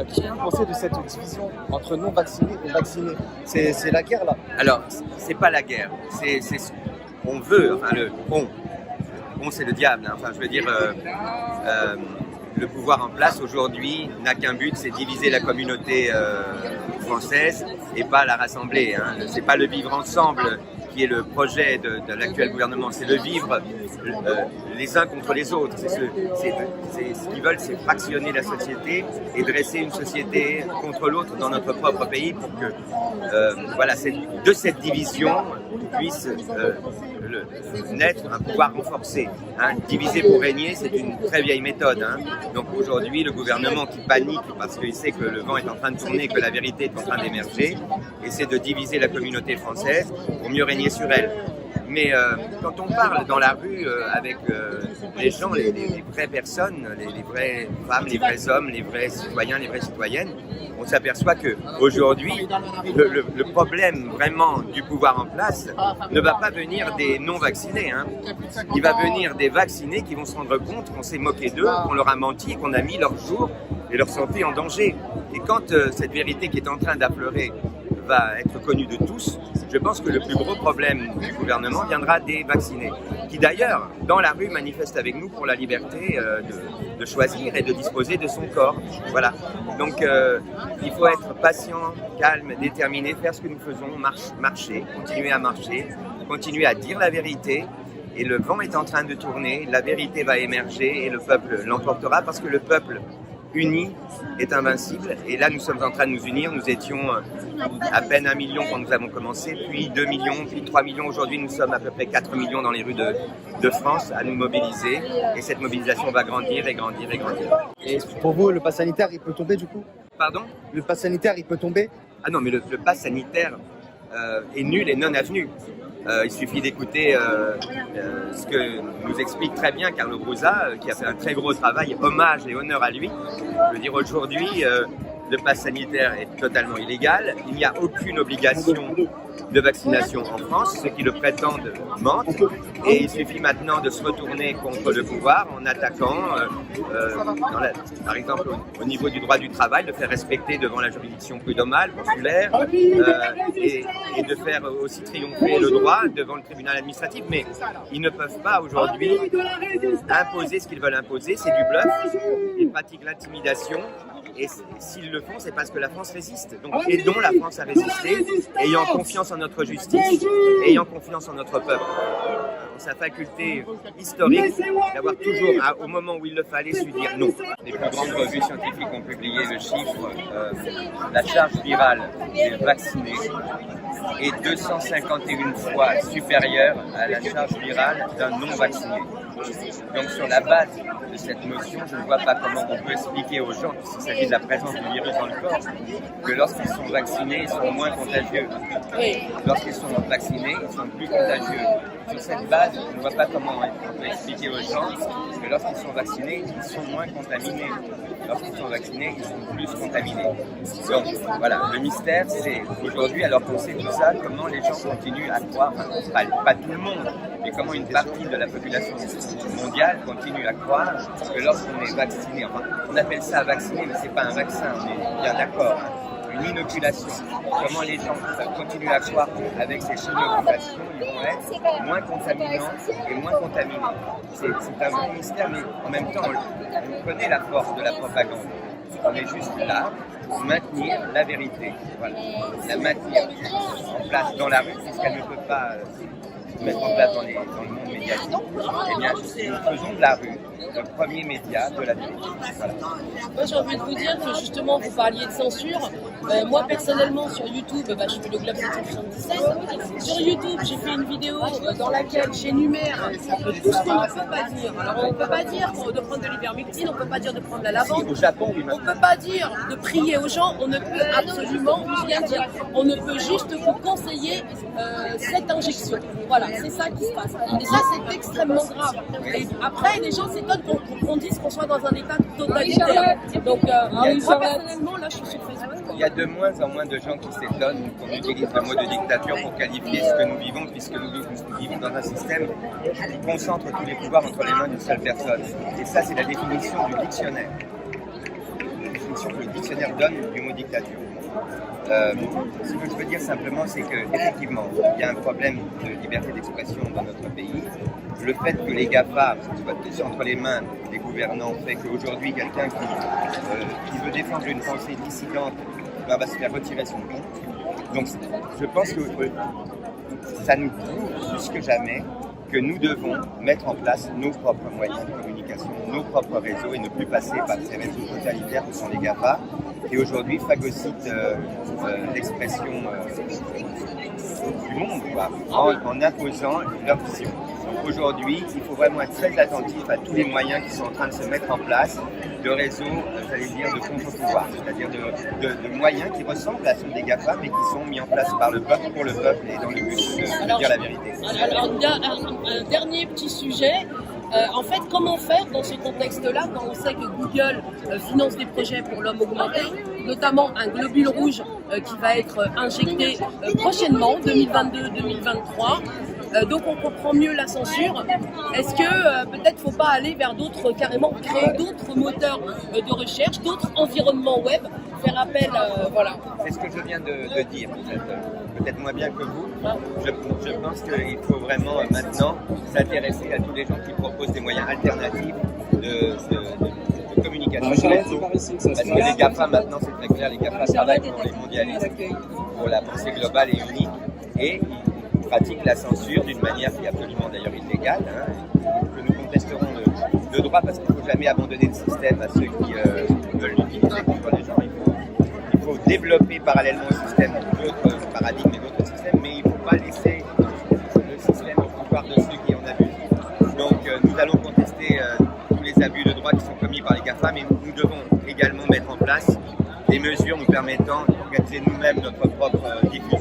Qu'est-ce que vous pensez de cette division entre non vaccinés et vaccinés? C'est la guerre là. Alors, c'est pas la guerre, on veut, enfin on c'est le diable, hein. Enfin je veux dire, le pouvoir en place aujourd'hui n'a qu'un but, c'est diviser la communauté française et pas la rassembler, hein. C'est pas le vivre ensemble qui est le projet de l'actuel gouvernement, c'est le vivre les uns contre les autres. Ce qu'ils veulent, c'est fractionner la société et dresser une société contre l'autre dans notre propre pays pour que voilà, de cette division puisse naître un pouvoir renforcé. Hein. Diviser pour régner, c'est une très vieille méthode. Hein. Donc aujourd'hui, le gouvernement qui panique parce qu'il sait que le vent est en train de tourner, que la vérité est en train d'émerger, essaie de diviser la communauté française pour mieux régner sur elle. Mais quand on parle dans la rue avec les gens, les vraies personnes, les vraies femmes, les vrais hommes, les vrais citoyens, les vraies citoyennes, on s'aperçoit qu'aujourd'hui, le problème vraiment du pouvoir en place ne va pas venir des non-vaccinés. Hein. Il va venir des vaccinés qui vont se rendre compte qu'on s'est moqué d'eux, qu'on leur a menti, qu'on a mis leur jour et leur santé en danger. Et quand cette vérité qui est en train d'affleurer va être connue de tous, je pense que le plus gros problème du gouvernement viendra des vaccinés, qui d'ailleurs, dans la rue, manifestent avec nous pour la liberté de choisir et de disposer de son corps. Voilà. Donc, il faut être patient, calme, déterminé, faire ce que nous faisons, marcher, continuer à marcher, continuer à dire la vérité. Et le vent est en train de tourner, la vérité va émerger et le peuple l'emportera parce que le peuple uni est invincible. Et là, nous sommes en train de nous unir. Nous étions à peine 1 million quand nous avons commencé, puis 2 millions, puis 3 millions. Aujourd'hui, nous sommes à peu près 4 millions dans les rues de France à nous mobiliser. Et cette mobilisation va grandir et grandir et grandir. Et pour vous, le pass sanitaire, il peut tomber du coup? Pardon? Le pass sanitaire, il peut tomber? Ah non, mais le pass sanitaire est nul et non avenu. Il suffit d'écouter ce que nous explique très bien Carlo Brusa, qui a fait un très gros travail, hommage et honneur à lui. Je veux dire, aujourd'hui, le pass sanitaire est totalement illégal. Il n'y a aucune obligation de vaccination en France. Ceux qui le prétendent mentent. Et il suffit maintenant de se retourner contre le pouvoir en attaquant, par exemple, au niveau du droit du travail, de faire respecter devant la juridiction prud'homale, consulaire, et de faire aussi triompher le droit devant le tribunal administratif. Mais ils ne peuvent pas aujourd'hui imposer ce qu'ils veulent imposer. C'est du bluff. Ils pratiquent l'intimidation. Et s'ils le font, c'est parce que la France résiste. Donc aidons la France à résister, ayant confiance en notre justice, ayant confiance en notre peuple, en sa faculté historique d'avoir toujours, au moment où il le fallait, su dire non. Les plus grandes revues scientifiques ont publié le chiffre, la charge virale des vaccinés est 251 fois supérieure à la charge virale d'un non-vacciné. Donc sur la base de cette notion, je ne vois pas comment on peut expliquer aux gens, puisqu'il s'agit de la présence du virus dans le corps, que lorsqu'ils sont vaccinés, ils sont moins contagieux. Lorsqu'ils sont vaccinés, ils sont plus contagieux. Sur cette base, je ne vois pas comment on peut expliquer aux gens que lorsqu'ils sont vaccinés, ils sont moins contaminés. Lorsqu'ils sont vaccinés, ils sont plus contaminés. Donc voilà, le mystère, c'est aujourd'hui, alors qu'on sait tout ça, comment les gens continuent à croire, enfin, pas tout le monde, mais comment une partie de la population mondiale continue à croire que lorsqu'on est vacciné, enfin, on appelle ça vacciner, mais c'est pas un vaccin, on est bien d'accord, hein, une inoculation. Comment les gens continuent à croire qu'avec ces inoculations, ils vont être moins contaminants et moins contaminés. C'est un grand mystère, mais en même temps, on connaît la force de la propagande. On est juste là pour maintenir la vérité, voilà. La maintenir en place dans la rue, puisqu'elle ne peut pas mettre en place dans le monde médiatique. Eh bien, nous faisons de la rue le premier média de la vérité. Voilà. Moi, j'ai envie de vous dire que justement, vous parliez de censure. Moi, personnellement, sur YouTube, je fais le Globe 777. Sur YouTube, j'ai fait une vidéo dans laquelle j'énumère tout ce qu'on ne peut pas dire. Alors, on ne peut pas dire de prendre de l'ivermectine, on ne peut pas dire de prendre la lavande. Au Japon, oui, on ne peut pas dire de prier aux gens, on ne peut absolument rien dire. On ne peut juste vous conseiller cette injection. Voilà, c'est ça qui se passe. Et ça, c'est extrêmement grave. Et après, les gens s'étonnent qu'on dise qu'on soit dans un état totalitaire. Donc, moi, personnellement, là, je suis sur Facebook. y a de moins en moins de gens qui s'étonnent qu'on utilise le mot de dictature pour qualifier ce que nous vivons, puisque nous vivons dans un système qui concentre tous les pouvoirs entre les mains d'une seule personne. Et ça, c'est la définition du dictionnaire. La définition que le dictionnaire donne du mot dictature. Ce que je veux dire simplement, c'est qu'effectivement, il y a un problème de liberté d'expression dans notre pays. Le fait que les GAFA soient entre les mains des gouvernants fait qu'aujourd'hui, quelqu'un qui veut défendre une pensée dissidente va se faire retirer son compte. Donc, je pense que ça nous prouve plus que jamais que nous devons mettre en place nos propres moyens de communication, nos propres réseaux et ne plus passer par ces réseaux totalitaires que sont les GAFA qui aujourd'hui phagocytent l'expression du monde en imposant leur vision. Donc aujourd'hui, il faut vraiment être très attentif à tous les moyens qui sont en train de se mettre en place de réseaux, j'allais dire, de contre-pouvoir, c'est-à-dire de moyens qui ressemblent à ceux des GAFA, mais qui sont mis en place par le peuple, pour le peuple, et dans le but de dire la vérité. Alors, un dernier petit sujet. En fait, comment faire dans ce contexte-là, quand on sait que Google finance des projets pour l'homme augmenté, notamment un globule rouge qui va être injecté prochainement, 2022-2023. Donc on comprend mieux la censure. Est-ce que peut-être faut pas aller vers d'autres, carrément créer d'autres moteurs de recherche, d'autres environnements web, faire appel, voilà. C'est ce que je viens de dire, peut-être moins bien que vous. Je pense qu'il faut vraiment maintenant s'intéresser à tous les gens qui proposent des moyens alternatifs de communication. Parce que les GAFA maintenant, c'est très clair, les GAFA travaillent pour les mondialistes, pour la pensée globale et unique, et ils pratiquent la censure d'une manière qui est absolument d'ailleurs illégale, que nous contesterons de droit, parce qu'il ne faut jamais abandonner le système à ceux qui veulent l'utiliser contre les gens. Il faut développer parallèlement au système d'autres paradigmes et d'autres systèmes, mais il ne faut pas laisser le système au pouvoir de ceux qui en abusent. Donc nous allons contester tous les abus de droit qui sont commis par les GAFA, mais nous devons également mettre en place des mesures nous permettant d'organiser nous-mêmes notre propre diffusion